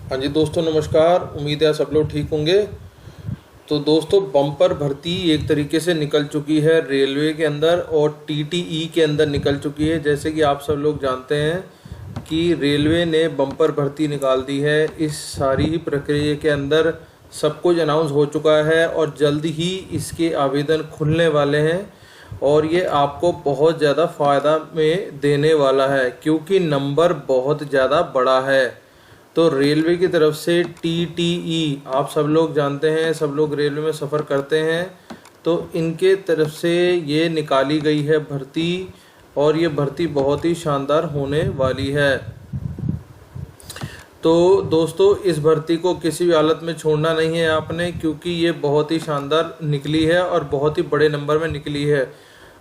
हाँ जी दोस्तों, नमस्कार। उम्मीद है सब लोग ठीक होंगे। तो दोस्तों, बम्पर भर्ती एक तरीके से निकल चुकी है रेलवे के अंदर और टीटीई के अंदर निकल चुकी है। जैसे कि आप सब लोग जानते हैं कि रेलवे ने बम्पर भर्ती निकाल दी है। इस सारी ही प्रक्रिया के अंदर सब कुछ अनाउंस हो चुका है और जल्द ही इसके आवेदन खुलने वाले हैं और ये आपको बहुत ज़्यादा फ़ायदा में देने वाला है क्योंकि नंबर बहुत ज़्यादा बड़ा है। तो रेलवे की तरफ से टीटीई, आप सब लोग जानते हैं, सब लोग रेलवे में सफ़र करते हैं, तो इनके तरफ से ये निकाली गई है भर्ती और ये भर्ती बहुत ही शानदार होने वाली है। तो दोस्तों, इस भर्ती को किसी भी हालत में छोड़ना नहीं है आपने, क्योंकि ये बहुत ही शानदार निकली है और बहुत ही बड़े नंबर में निकली है।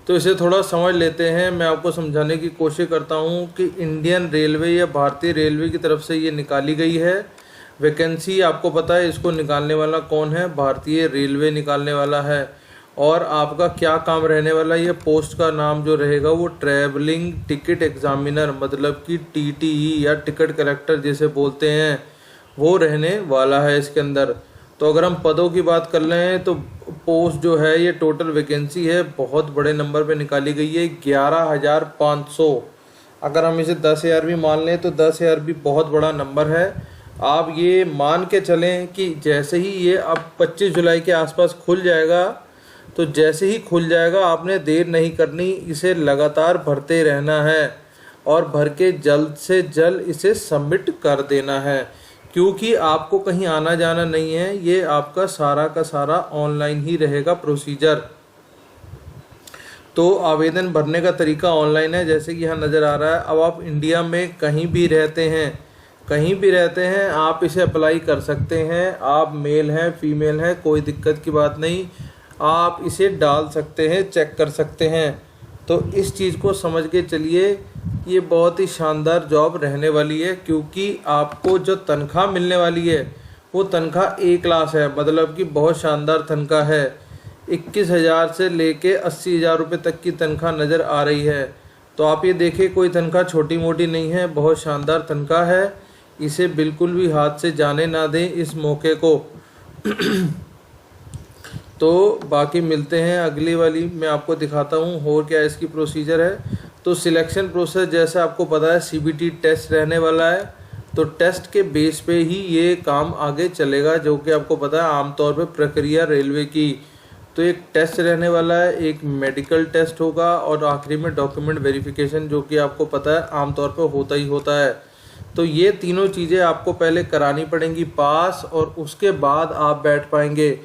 तो इसे थोड़ा समझ लेते हैं। मैं आपको समझाने की कोशिश करता हूँ कि इंडियन रेलवे या भारतीय रेलवे की तरफ से ये निकाली गई है वैकेंसी। आपको पता है इसको निकालने वाला कौन है? भारतीय रेलवे निकालने वाला है। और आपका क्या काम रहने वाला है? ये पोस्ट का नाम जो रहेगा वो ट्रैवलिंग टिकट एग्जामिनर, मतलब कि टीटीई या टिकट कलेक्टर जिसे बोलते हैं, वो रहने वाला है इसके अंदर। तो अगर हम पदों की बात कर रहे हैं तो पोस्ट जो है, ये टोटल वैकेंसी है, बहुत बड़े नंबर पे निकाली गई है, 11,500। अगर हम इसे 10,000 भी मान लें तो 10,000 भी बहुत बड़ा नंबर है। आप ये मान के चलें कि जैसे ही ये अब 25 जुलाई के आसपास खुल जाएगा, तो जैसे ही खुल जाएगा आपने देर नहीं करनी, इसे लगातार भरते रहना है और भर के जल्द से जल्द इसे सबमिट कर देना है, क्योंकि आपको कहीं आना जाना नहीं है। ये आपका सारा का सारा ऑनलाइन ही रहेगा प्रोसीजर। तो आवेदन भरने का तरीका ऑनलाइन है, जैसे कि यहाँ नज़र आ रहा है। अब आप इंडिया में कहीं भी रहते हैं, कहीं भी रहते हैं, आप इसे अप्लाई कर सकते हैं। आप मेल हैं, फीमेल हैं, कोई दिक्कत की बात नहीं, आप इसे डाल सकते हैं, चेक कर सकते हैं। तो इस चीज़ को समझ के चलिए, ये बहुत ही शानदार जॉब रहने वाली है, क्योंकि आपको जो तनख्वाह मिलने वाली है वो तनख्वाह ए क्लास है, मतलब कि बहुत शानदार तनख्वाह है। 21,000 से लेके 80,000 रुपये तक की तनख्वाह नज़र आ रही है। तो आप ये देखिए, कोई तनख्वाह छोटी मोटी नहीं है, बहुत शानदार तनख्वाह है। इसे बिल्कुल भी हाथ से जाने ना दें इस मौके को। तो बाकी मिलते हैं अगली वाली, मैं आपको दिखाता हूँ और क्या इसकी प्रोसीजर है। तो सिलेक्शन प्रोसेस, जैसे आपको पता है, सीबीटी टेस्ट रहने वाला है। तो टेस्ट के बेस पे ही ये काम आगे चलेगा, जो कि आपको पता है आमतौर पे प्रक्रिया रेलवे की। तो एक टेस्ट रहने वाला है, एक मेडिकल टेस्ट होगा और आखिरी में डॉक्यूमेंट वेरिफिकेशन, जो कि आपको पता है आमतौर पे होता ही होता है। तो ये तीनों चीज़ें आपको पहले करानी पड़ेंगी पास, और उसके बाद आप बैठ पाएंगे।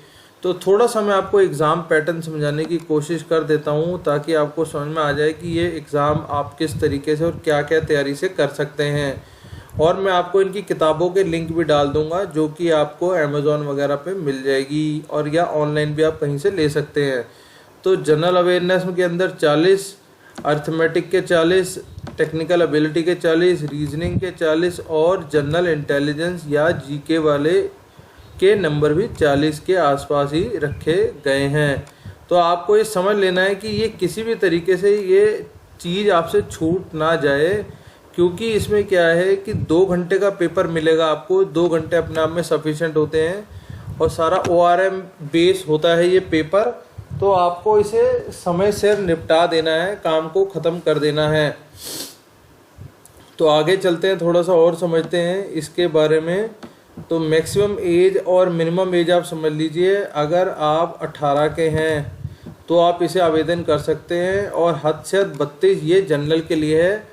तो थोड़ा सा मैं आपको एग्ज़ाम पैटर्न समझाने की कोशिश कर देता हूँ, ताकि आपको समझ में आ जाए कि ये एग्ज़ाम आप किस तरीके से और क्या क्या तैयारी से कर सकते हैं। और मैं आपको इनकी किताबों के लिंक भी डाल दूँगा, जो कि आपको अमेज़ॉन वगैरह पे मिल जाएगी, और या ऑनलाइन भी आप कहीं से ले सकते हैं। तो जनरल अवेयरनेस के अंदर 40, अर्थमेटिक के 40, टेक्निकल एबिलिटी के 40, रीजनिंग के 40 और जनरल इंटेलिजेंस या जीके वाले के नंबर भी 40 के आसपास ही रखे गए हैं। तो आपको ये समझ लेना है कि ये किसी भी तरीके से ये चीज़ आपसे छूट ना जाए, क्योंकि इसमें क्या है कि 2 घंटे का पेपर मिलेगा आपको। 2 घंटे अपने आप में सफिशेंट होते हैं और सारा ORM बेस होता है ये पेपर। तो आपको इसे समय से निपटा देना है, काम को ख़त्म कर देना है। तो आगे चलते हैं, थोड़ा सा और समझते हैं इसके बारे में। तो मैक्सिमम एज और मिनिमम एज आप समझ लीजिए। अगर आप 18 के हैं तो आप इसे आवेदन कर सकते हैं, और हद से हद 32 ये जनरल के लिए है।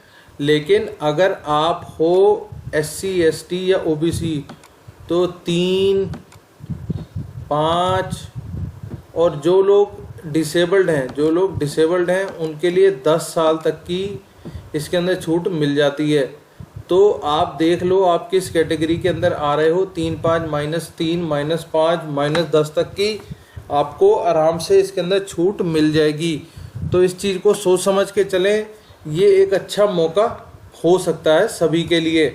लेकिन अगर आप हो SC ST या OBC तो 3, 5, और जो लोग डिसेबल्ड हैं उनके लिए 10 साल तक की इसके अंदर छूट मिल जाती है। तो आप देख लो आप किस कैटेगरी के अंदर आ रहे हो। 3, 5, -3, -5, -10 तक की आपको आराम से इसके अंदर छूट मिल जाएगी। तो इस चीज़ को सोच समझ के चलें, ये एक अच्छा मौका हो सकता है सभी के लिए।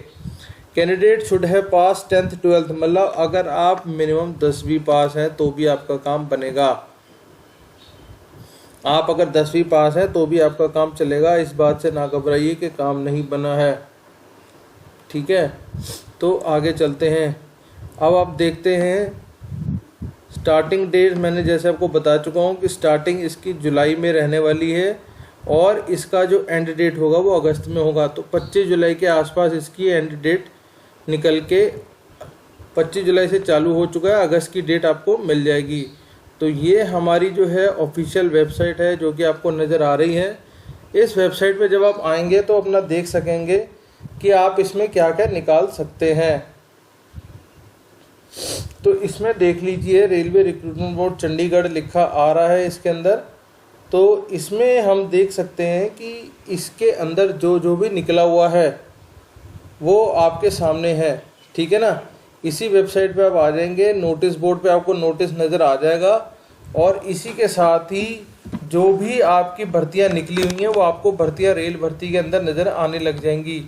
कैंडिडेट शुड है पास 10th 12th, मतलब अगर आप मिनिमम 10वीं पास हैं तो भी आपका काम बनेगा। आप अगर 10वीं पास हैं तो भी आपका काम चलेगा। इस बात से ना घबराइए कि काम नहीं बना है, ठीक है, तो आगे चलते हैं। अब आप देखते हैं स्टार्टिंग डेट, मैंने जैसे आपको बता चुका हूँ कि स्टार्टिंग इसकी जुलाई में रहने वाली है और इसका जो एंड डेट होगा वो अगस्त में होगा। तो 25 जुलाई के आसपास इसकी एंड डेट निकल के 25 जुलाई से चालू हो चुका है, अगस्त की डेट आपको मिल जाएगी। तो ये हमारी जो है ऑफिशियल वेबसाइट है जो कि आपको नज़र आ रही है। इस वेबसाइट पे जब आप आएंगे तो अपना देख सकेंगे कि आप इसमें क्या क्या निकाल सकते हैं। तो इसमें देख लीजिए रेलवे रिक्रूटमेंट बोर्ड चंडीगढ़ लिखा आ रहा है इसके अंदर। तो इसमें हम देख सकते हैं कि इसके अंदर जो जो भी निकला हुआ है वो आपके सामने है, ठीक है ना। इसी वेबसाइट पे आप आ जाएंगे, नोटिस बोर्ड पे आपको नोटिस नज़र आ जाएगा और इसी के साथ ही जो भी आपकी भर्तियां निकली हुई हैं वो आपको भर्तियां रेल भर्ती के अंदर नज़र आने लग जाएंगी,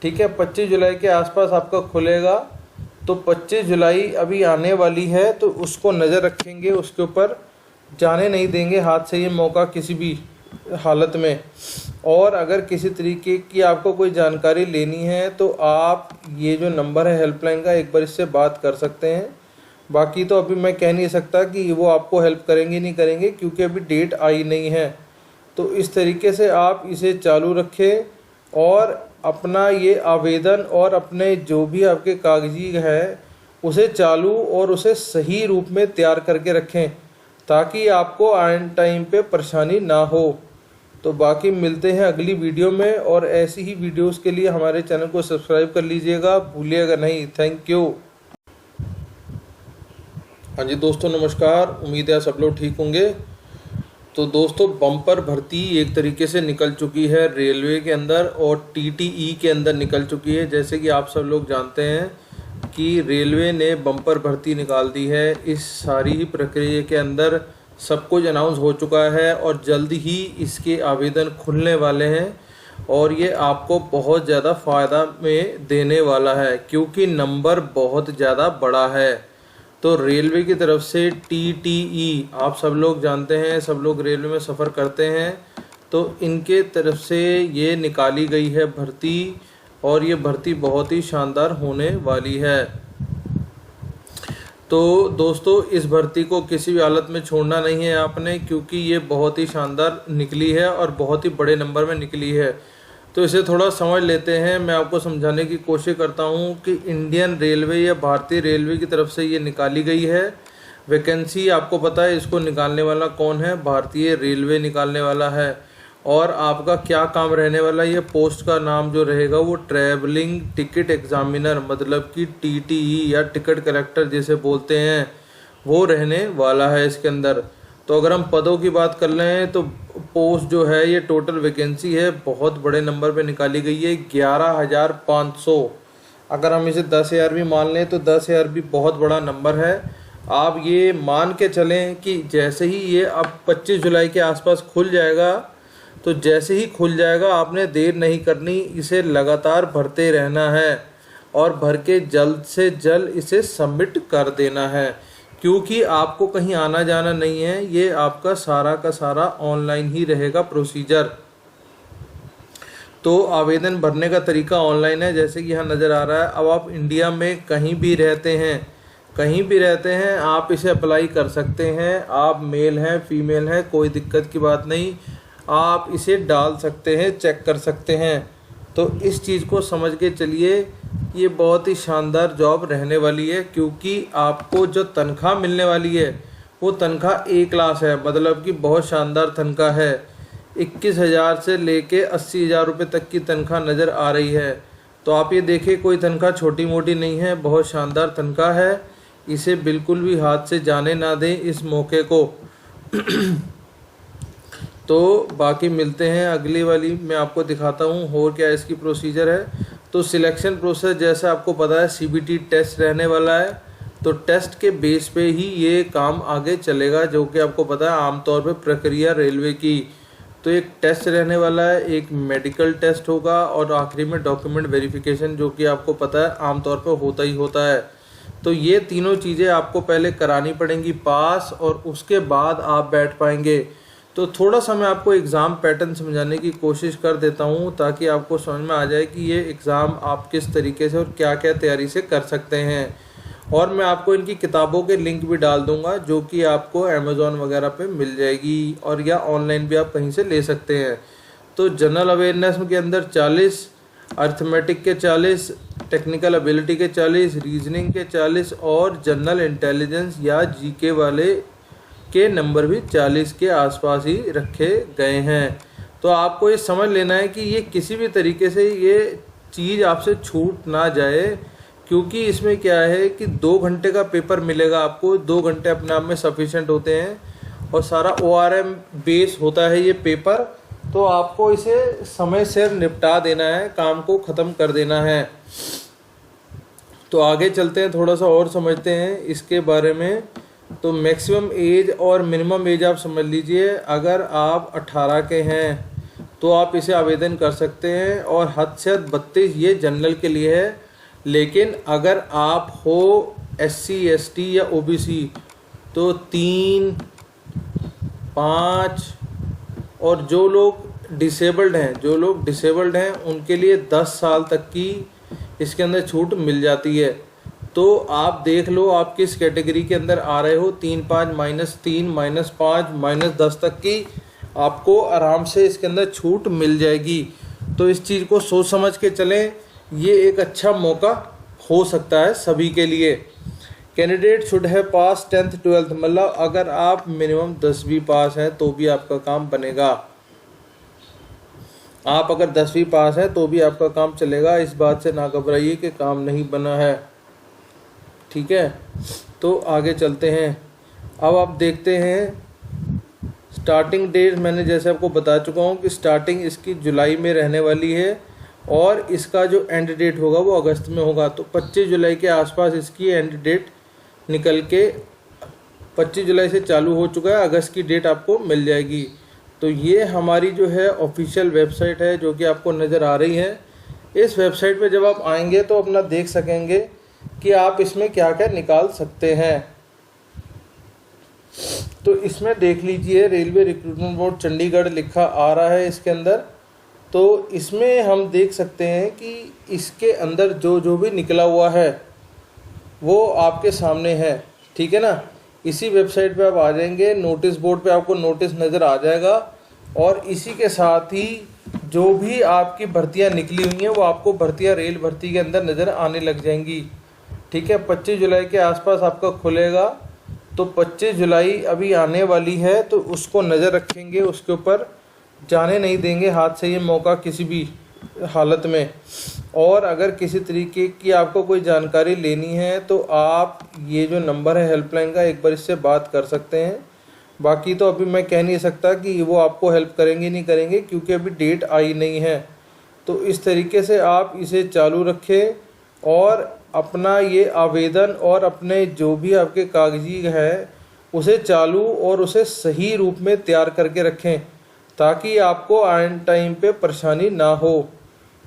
ठीक है। 25 जुलाई के आसपास आपका खुलेगा, तो 25 जुलाई अभी आने वाली है, तो उसको नज़र रखेंगे, उसके ऊपर जाने नहीं देंगे हाथ से ये मौका किसी भी हालत में। और अगर किसी तरीके की आपको कोई जानकारी लेनी है तो आप ये जो नंबर है हेल्पलाइन का, एक बार इससे बात कर सकते हैं। बाकी तो अभी मैं कह नहीं सकता कि वो आपको हेल्प करेंगे नहीं करेंगे, क्योंकि अभी डेट आई नहीं है। तो इस तरीके से आप इसे चालू रखें और अपना ये आवेदन और अपने जो भी आपके कागजी है उसे चालू और उसे सही रूप में तैयार करके रखें, ताकि आपको आने टाइम पे परेशानी ना हो। तो बाकी मिलते हैं अगली वीडियो में, और ऐसी ही वीडियोस के लिए हमारे चैनल को सब्सक्राइब कर लीजिएगा, भूलिएगा नहीं। Thank you. हाँ जी दोस्तों, नमस्कार। उम्मीद है सब लोग ठीक होंगे। तो दोस्तों, बम्पर भर्ती एक तरीके से निकल चुकी है रेलवे के अंदर और टीटीई के अंदर निकल चुकी है। जैसे कि आप सब लोग जानते हैं कि रेलवे ने बम्पर भर्ती निकाल दी है। इस सारी ही प्रक्रिया के अंदर सब कुछ अनाउंस हो चुका है और जल्द ही इसके आवेदन खुलने वाले हैं और ये आपको बहुत ज़्यादा फ़ायदा में देने वाला है, क्योंकि नंबर बहुत ज़्यादा बड़ा है। तो रेलवे की तरफ से टीटीई, आप सब लोग जानते हैं, सब लोग रेलवे में सफ़र करते हैं, तो इनके तरफ से ये निकाली गई है भर्ती और ये भर्ती बहुत ही शानदार होने वाली है। तो दोस्तों, इस भर्ती को किसी भी हालत में छोड़ना नहीं है आपने, क्योंकि ये बहुत ही शानदार निकली है और बहुत ही बड़े नंबर में निकली है। तो इसे थोड़ा समझ लेते हैं। मैं आपको समझाने की कोशिश करता हूँ कि इंडियन रेलवे या भारतीय रेलवे की तरफ से ये निकाली गई है वैकेंसी। आपको पता है इसको निकालने वाला कौन है? भारतीय रेलवे निकालने वाला है। और आपका क्या काम रहने वाला है? ये पोस्ट का नाम जो रहेगा वो ट्रैवलिंग टिकट एग्जामिनर, मतलब कि टीटीई या टिकट कलेक्टर जिसे बोलते हैं, वो रहने वाला है इसके अंदर। तो अगर हम पदों की बात कर रहे हैं तो पोस्ट जो है ये टोटल वैकेंसी है, बहुत बड़े नंबर पे निकाली गई है, 11,500। अगर हम इसे 10,000 भी मान लें तो 10,000 भी बहुत बड़ा नंबर है। आप ये मान के चलें कि जैसे ही ये अब 25 जुलाई के आसपास खुल जाएगा, तो जैसे ही खुल जाएगा आपने देर नहीं करनी, इसे लगातार भरते रहना है और भर के जल्द से जल्द इसे सबमिट कर देना है, क्योंकि आपको कहीं आना जाना नहीं है। ये आपका सारा का सारा ऑनलाइन ही रहेगा प्रोसीजर। तो आवेदन भरने का तरीका ऑनलाइन है, जैसे कि यहाँ नज़र आ रहा है। अब आप इंडिया में कहीं भी रहते हैं आप इसे अप्लाई कर सकते हैं। आप मेल हैं फीमेल हैं, कोई दिक्कत की बात नहीं, आप इसे डाल सकते हैं, चेक कर सकते हैं। तो इस चीज़ को समझ के चलिए, ये बहुत ही शानदार जॉब रहने वाली है, क्योंकि आपको जो तनख्वाह मिलने वाली है वो तनख्वाह ए क्लास है, मतलब कि बहुत शानदार तनख्वाह है। 21,000 से लेके 80,000 रुपये तक की तनख्वाह नज़र आ रही है। तो आप ये देखिए, कोई तनख्वाह छोटी मोटी नहीं है, बहुत शानदार तनख्वाह है। इसे बिल्कुल भी हाथ से जाने ना दें इस मौके को। तो बाकी मिलते हैं अगली वाली, मैं आपको दिखाता हूँ और क्या इसकी प्रोसीजर है। तो सिलेक्शन प्रोसेस जैसा आपको पता है सीबीटी टेस्ट रहने वाला है, तो टेस्ट के बेस पे ही ये काम आगे चलेगा, जो कि आपको पता है आमतौर पे प्रक्रिया रेलवे की। तो एक टेस्ट रहने वाला है, एक मेडिकल टेस्ट होगा और आखिरी में डॉक्यूमेंट वेरिफिकेशन, जो कि आपको पता है आमतौर पर होता ही होता है। तो ये तीनों चीज़ें आपको पहले करानी पड़ेंगी पास, और उसके बाद आप बैठ पाएंगे। तो थोड़ा सा मैं आपको एग्ज़ाम पैटर्न समझाने की कोशिश कर देता हूँ ताकि आपको समझ में आ जाए कि ये एग्ज़ाम आप किस तरीके से और क्या क्या तैयारी से कर सकते हैं। और मैं आपको इनकी किताबों के लिंक भी डाल दूंगा जो कि आपको अमेज़ॉन वगैरह पे मिल जाएगी, और या ऑनलाइन भी आप कहीं से ले सकते हैं। तो जनरल अवेयरनेस के अंदर 40, अर्थमेटिक के 40, टेक्निकल एबिलिटी के 40, रीजनिंग के 40 और जनरल इंटेलिजेंस या जीके वाले के नंबर भी 40 के आसपास ही रखे गए हैं। तो आपको ये समझ लेना है कि ये किसी भी तरीके से ये चीज़ आपसे छूट ना जाए, क्योंकि इसमें क्या है कि 2 घंटे का पेपर मिलेगा आपको। 2 घंटे अपने आप में सफिशेंट होते हैं और सारा ORM बेस होता है ये पेपर। तो आपको इसे समय से निपटा देना है, काम को ख़त्म कर देना है। तो आगे चलते हैं, थोड़ा सा और समझते हैं इसके बारे में। तो मैक्सिमम एज और मिनिमम एज आप समझ लीजिए। अगर आप 18 के हैं तो आप इसे आवेदन कर सकते हैं, और हद से हद 32 ये जनरल के लिए है। लेकिन अगर आप हो SC ST या OBC तो 3, 5, और जो लोग डिसेबल्ड हैं उनके लिए 10 साल तक की इसके अंदर छूट मिल जाती है। तो आप देख लो आप किस कैटेगरी के अंदर आ रहे हो। 3, 5, -3, -5, -10 तक की आपको आराम से इसके अंदर छूट मिल जाएगी। तो इस चीज़ को सोच समझ के चलें, ये एक अच्छा मौका हो सकता है सभी के लिए। कैंडिडेट शुड है पास 10th 12th, मतलब अगर आप मिनिमम 10वीं पास हैं तो भी आपका काम बनेगा। आप अगर 10वीं पास हैं तो भी आपका काम चलेगा। इस बात से ना घबराइए कि काम नहीं बना है, ठीक है। तो आगे चलते हैं। अब आप देखते हैं स्टार्टिंग डेट, मैंने जैसे आपको बता चुका हूँ कि स्टार्टिंग इसकी जुलाई में रहने वाली है और इसका जो एंड डेट होगा वो अगस्त में होगा। तो 25 जुलाई के आसपास इसकी एंड डेट निकल के 25 जुलाई से चालू हो चुका है, अगस्त की डेट आपको मिल जाएगी। तो ये हमारी जो है ऑफिशियल वेबसाइट है जो कि आपको नज़र आ रही है। इस वेबसाइट पे जब आप आएंगे तो अपना देख सकेंगे कि आप इसमें क्या क्या निकाल सकते हैं। तो इसमें देख लीजिए रेलवे रिक्रूटमेंट बोर्ड चंडीगढ़ लिखा आ रहा है इसके अंदर। तो इसमें हम देख सकते हैं कि इसके अंदर जो जो भी निकला हुआ है वो आपके सामने है, ठीक है ना। इसी वेबसाइट पे आप आ जाएंगे, नोटिस बोर्ड पे आपको नोटिस नज़र आ जाएगा, और इसी के साथ ही जो भी आपकी भर्तियां निकली हुई हैं वो आपको भर्तियां रेल भर्ती के अंदर नज़र आने लग जाएंगी, ठीक है। 25 जुलाई के आसपास आपका खुलेगा। तो 25 जुलाई अभी आने वाली है, तो उसको नज़र रखेंगे, उसके ऊपर जाने नहीं देंगे हाथ से ये मौका किसी भी हालत में। और अगर किसी तरीके की आपको कोई जानकारी लेनी है तो आप ये जो नंबर है हेल्पलाइन का, एक बार इससे बात कर सकते हैं। बाकी तो अभी मैं कह नहीं सकता कि वो आपको हेल्प करेंगे नहीं करेंगे, क्योंकि अभी डेट आई नहीं है। तो इस तरीके से आप इसे चालू रखें और अपना ये आवेदन और अपने जो भी आपके कागजी है उसे चालू और उसे सही रूप में तैयार करके रखें, ताकि आपको आने टाइम पे परेशानी ना हो।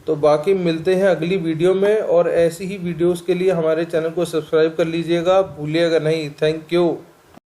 तो बाकी मिलते हैं अगली वीडियो में, और ऐसी ही वीडियोस के लिए हमारे चैनल को सब्सक्राइब कर लीजिएगा, भूलिएगा नहीं। Thank you.